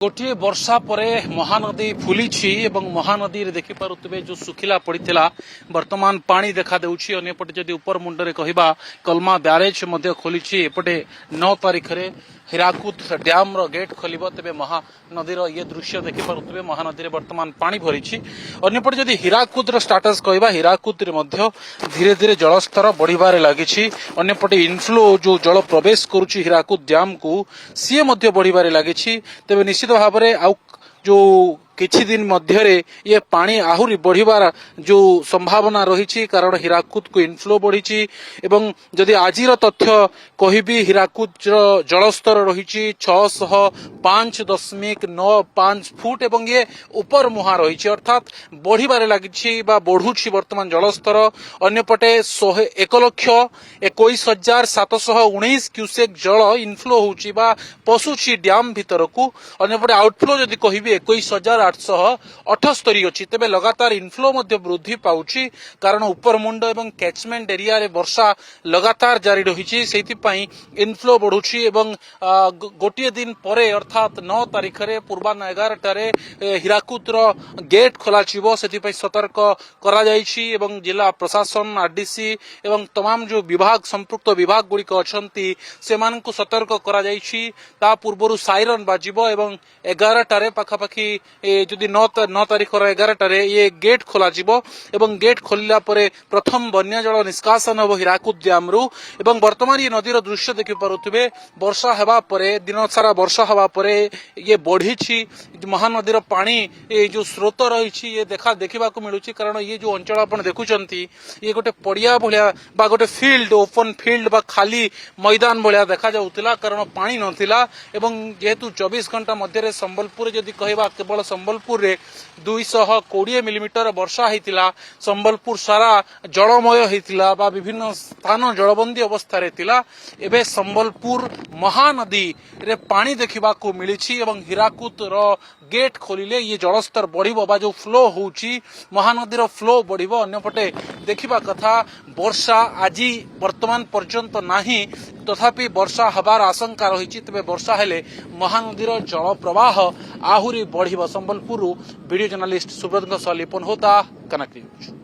गोटे वर्षा पर महानदी फुली महानदी देखि पारुथिबे जो सुखिला पड़ीथिला वर्तमान पानी देखा देउछि। अन्यपटे जदि उपर मुंडरे कहिबा कलमा ब्यारेज मध्य खोलिछि। एपटे 9 तारिख रे हीराकुद डैम रो गेट खोलिबो तेबे महानदी रो ये दृश्य देखि पारुथिबे। महानदी रे वर्तमान पानी भरिछि। अन्यपटे जदि हीराकुद रो स्टेटस कहिबा हीराकुद रे मध्य धीरे धीरे जलस्तर बढ़िबारे लागिछि। अन्यपटे इनफ्लो जो जल प्रवेश करूछि हीराकुद डैम को सीए मध्य बढ़िबारे लागिछि। तेबे निश्चित भाव में आउ जो किछि दिन मध्य ये पानी आहुरी बढ़िबार जो संभावना रही कारण हीराकुद को इनफ्लो बढ़ी एवं जदि आजिर तथ्य कहिबी हीराकुद जलस्तर रही 605.95 फुट एवं ये ऊपर मुहा रही अर्थात बढ़िबारे लगी बढ़ुछि वर्तमान जलस्तर। अन्यपटे 1,21,719 क्यूसेक जल इनफ्लो होउछि बा पशुछि डैम भीतर को। अन्यपटे आउटफ्लो जदि कहिबी 21,878 अच्छी तेबे लगातार इनफ्लो मध्य वृद्धि पाउछि कारण उपर मुंड एवं कैचमेंट एरिया रे वर्षा लगातार जारी रही इनफ्लो बढ़ुछि एवं गोटे दिन परे अर्थात 9 तारिख रे पूर्वाह्न 11 हीराकुद गेट खोलाचिबो सेति सतर्क करा जायछि एवं जिला प्रशासन आरडीसी एवं तमाम जो विभाग संपुक्त विभाग गुड़िक अछंती सेमानकु सतर्क करा जायछि। ता पूर्वरु साइरन बाजिबो एवं 11 पाखापाखि जदि 9 तारिख 11 ये गेट खोला जिवो एवं गेट खोलिला परे प्रथम बन्या जल निष्कासन हो हीराकुद डैम रु एवं वर्तमान ये नदीर दृश्य देखि पारुथिबे। वर्षा हेबा परे दिन सारा वर्षा हेबा परे ये बढ़ी महानदीर पानी ये जो स्रोत रही ये देखा मिलुछि कारण ये जो अंचल आपण देखुचंती ये गोटे पड़िया भलिया बा गोटे फील्ड ओपन फील्ड बा खाली मैदान भलिया देखा जाउतिला कारण पानी नथिला एवं जेहेतु 24 घंटा मध्य संबलपुर जदि कहबा केवल संबलपुर रे 220 मिलीमीटर वर्षा होता। संबलपुर सारा जलमय होता बा विभिन्न स्थान जलबंदी अवस्था रे थिला। एबे संबलपुर महानदी रे पानी देखा मिली एवं हीराकुद रो गेट खोलिले ये जलस्तर बढ़िबो बा जो फ्लो होउची महानदीर फ्लो बढ़िबो। अन्यपटे देखिबा कथा वर्षा आज वर्तमान पर्यंत नाही तथापि वर्षा हबार आशंका रही तेज वर्षा हेले महानदीर जल प्रवाह आहुरी बढ़िबो। संबलपुर वीडियो जर्नलिस्ट सुब्रत लिपन होता कनक न्यूज।